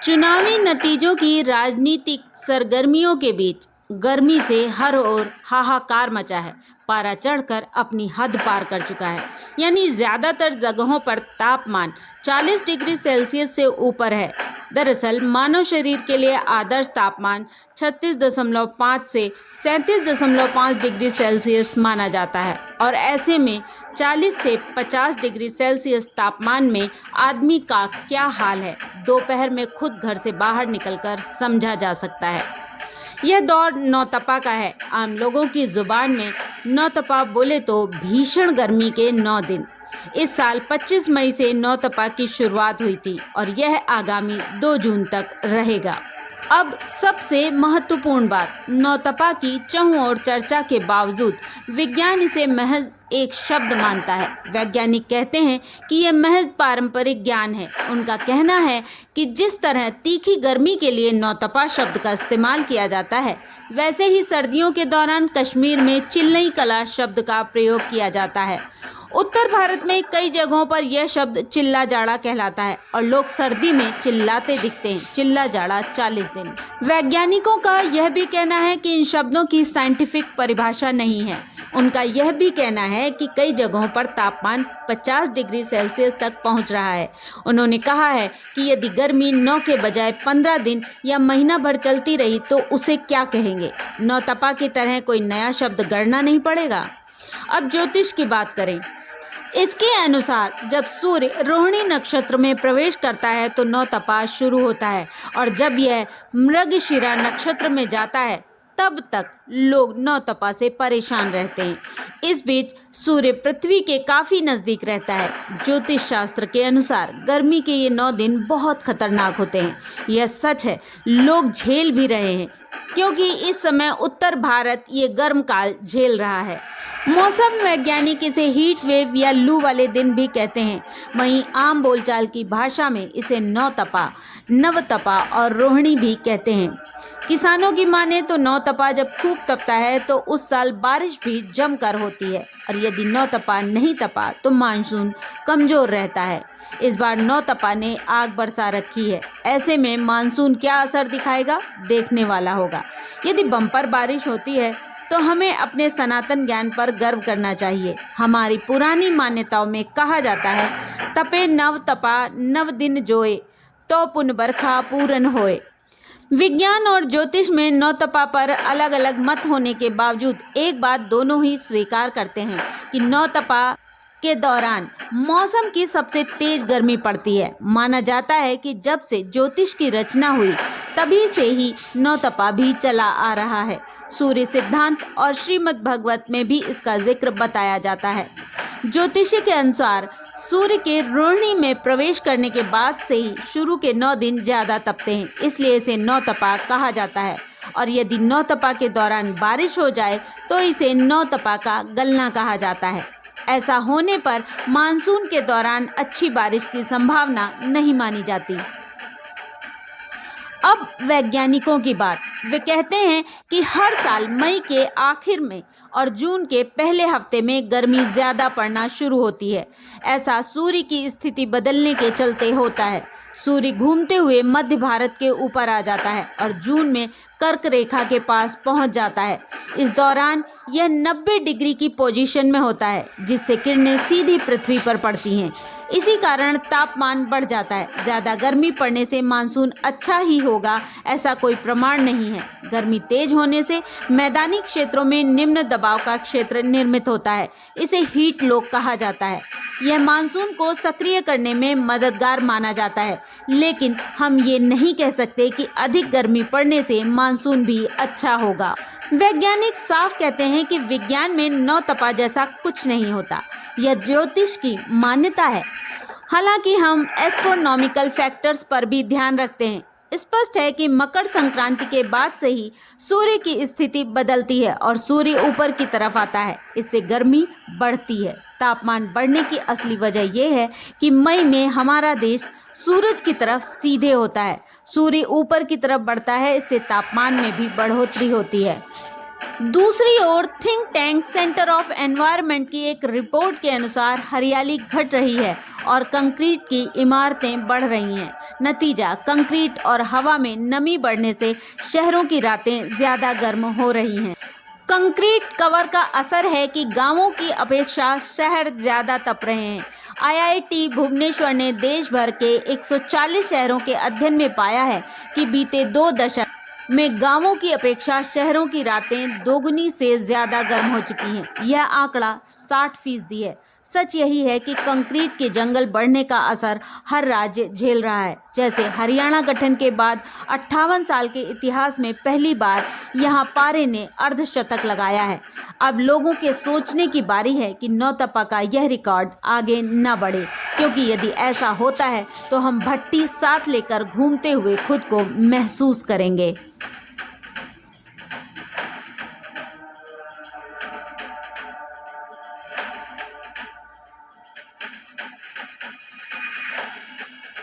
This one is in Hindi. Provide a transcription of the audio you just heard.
चुनावी नतीजों की राजनीतिक सरगर्मियों के बीच गर्मी से हर ओर हाहाकार मचा है। पारा चढ़कर अपनी हद पार कर चुका है। यानी ज्यादातर जगहों पर तापमान 40 डिग्री सेल्सियस से ऊपर है। दरअसल मानव शरीर के लिए आदर्श तापमान 36.5 से 37.5 डिग्री सेल्सियस माना जाता है और ऐसे में 40 से 50 डिग्री सेल्सियस तापमान में आदमी का क्या हाल है, दोपहर में खुद घर से बाहर निकलकर समझा जा सकता है। यह दौर नौतपा का है। आम लोगों की जुबान में नौतपा बोले तो भीषण गर्मी के 9 दिन। इस साल 25 मई से नौतपा की शुरुआत हुई थी और यह आगामी 2 जून तक रहेगा। अब सबसे महत्वपूर्ण बात, नौतपा की चहुं ओर चर्चा के बावजूद विज्ञान इसे महज एक शब्द मानता है। वैज्ञानिक कहते हैं कि यह महज पारंपरिक ज्ञान है। उनका कहना है कि जिस तरह तीखी गर्मी के लिए नौतपा शब्द का इस्तेमाल किया जाता है, वैसे ही सर्दियों के दौरान कश्मीर में चिल्लई कला शब्द का प्रयोग किया जाता है। उत्तर भारत में कई जगहों पर यह शब्द चिल्ला जाड़ा कहलाता है और लोग सर्दी में चिल्लाते दिखते हैं। चिल्ला जाड़ा 40 दिन। वैज्ञानिकों का यह भी कहना है कि इन शब्दों की साइंटिफिक परिभाषा नहीं है। उनका यह भी कहना है कि कई जगहों पर तापमान 50 डिग्री सेल्सियस तक पहुंच रहा है। उन्होंने कहा है कि यदि गर्मी 9 के बजाय 15 दिन या महीना भर चलती रही तो उसे क्या कहेंगे। नौतपा की तरह कोई नया शब्द गढ़ना नहीं पड़ेगा। अब ज्योतिष की बात करें। इसके अनुसार जब सूर्य रोहिणी नक्षत्र में प्रवेश करता है तो नौतपा शुरू होता है और जब यह मृगशिरा नक्षत्र में जाता है तब तक लोग नौतपा से परेशान रहते हैं। इस बीच सूर्य पृथ्वी के काफी नजदीक रहता है। ज्योतिष शास्त्र के अनुसार गर्मी के ये 9 दिन बहुत खतरनाक होते हैं। यह सच है, लोग झेल भी रहे हैं क्योंकि इस समय उत्तर भारत ये गर्म काल झेल रहा है। मौसम वैज्ञानिक इसे हीट वेव या लू वाले दिन भी कहते हैं। वहीं आम बोलचाल की भाषा में इसे नौतपा, नवतपा और रोहिणी भी कहते हैं। किसानों की माने तो नौतपा जब खूब तपता है तो उस साल बारिश भी जमकर होती है और यदि नौतपा नहीं तपा तो मानसून कमजोर रहता है। इस बार नौतपा ने आग बरसा रखी है। ऐसे में मानसून क्या असर दिखाएगा, देखने वाला होगा। यदि बम्पर बारिश होती है तो हमें अपने सनातन ज्ञान पर गर्व करना चाहिए। हमारी पुरानी मान्यताओं में कहा जाता है, तपे नव तपा नव दिन जोए तो पुन बरखा पूरन होए। विज्ञान और ज्योतिष में नौतपा पर अलग अलग मत होने के बावजूद एक बात दोनों ही स्वीकार करते हैं कि नौतपा के दौरान मौसम की सबसे तेज गर्मी पड़ती है। माना जाता है कि जब से ज्योतिष की रचना हुई तभी से ही नौतपा भी चला आ रहा है। सूर्य सिद्धांत और श्रीमद् भागवत में भी इसका जिक्र बताया जाता है। ज्योतिषी के अनुसार सूर्य के रोहिणी में प्रवेश करने के बाद से ही शुरू के 9 दिन ज्यादा तपते हैं, इसलिए इसे नौतपा कहा जाता है। और यदि नौतपा के दौरान बारिश हो जाए तो इसे नौतपा का गलना कहा जाता है। ऐसा होने पर मानसून के दौरान अच्छी बारिश की संभावना नहीं मानी जाती। अब वैज्ञानिकों की बात। वे कहते हैं कि हर साल मई के आखिर में और जून के पहले हफ्ते में गर्मी ज़्यादा पड़ना शुरू होती है। ऐसा सूर्य की स्थिति बदलने के चलते होता है। सूर्य घूमते हुए मध्य भारत के ऊपर आ जाता है और जून में कर्क रेखा के पास पहुंच जाता है। इस दौरान यह 90 डिग्री की पोजीशन में होता है, जिससे किरणें सीधी पृथ्वी पर पड़ती हैं। इसी कारण तापमान बढ़ जाता है। ज़्यादा गर्मी पड़ने से मानसून अच्छा ही होगा ऐसा कोई प्रमाण नहीं है। गर्मी तेज होने से मैदानी क्षेत्रों में निम्न दबाव का क्षेत्र निर्मित होता है। इसे हीट लोक कहा जाता है। यह मानसून को सक्रिय करने में मददगार माना जाता है, लेकिन हम ये नहीं कह सकते कि अधिक गर्मी पड़ने से मानसून भी अच्छा होगा। वैज्ञानिक साफ कहते हैं कि विज्ञान में नौतपा जैसा कुछ नहीं होता। यह ज्योतिष की मान्यता है। हालांकि हम एस्ट्रोनॉमिकल फैक्टर्स पर भी ध्यान रखते हैं। स्पष्ट है कि मकर संक्रांति के बाद से ही सूर्य की स्थिति बदलती है और सूर्य ऊपर की तरफ आता है। इससे गर्मी बढ़ती है। तापमान बढ़ने की असली वजह यह है कि मई में हमारा देश सूरज की तरफ सीधे होता है। सूर्य ऊपर की तरफ बढ़ता है, इससे तापमान में भी बढ़ोतरी होती है। दूसरी ओर think tank centre of environment की एक रिपोर्ट के अनुसार हरियाली घट रही है और कंक्रीट की इमारतें बढ़ रही हैं। नतीजा, कंक्रीट और हवा में नमी बढ़ने से शहरों की रातें ज़्यादा गर्म हो रही हैं। कंक्रीट कवर का असर है कि गांवों की अपेक्षा शहर ज़्यादा तप रहे हैं। आईआईटी भुवनेश्वर ने देश भर के 140 शहरों के अध्ययन में पाया है कि बीते 2 दशक में गांवों की अपेक्षा शहरों की रातें दोगुनी से ज़्यादा गर्म हो चुकी हैं। यह आंकड़ा 60% है। सच यही है कि कंक्रीट के जंगल बढ़ने का असर हर राज्य झेल रहा है। जैसे हरियाणा गठन के बाद 58 साल के इतिहास में पहली बार यहां पारे ने अर्धशतक लगाया है। अब लोगों के सोचने की बारी है कि नौतपा का यह रिकॉर्ड आगे न बढ़े, क्योंकि यदि ऐसा होता है तो हम भट्टी साथ लेकर घूमते हुए खुद को महसूस करेंगे।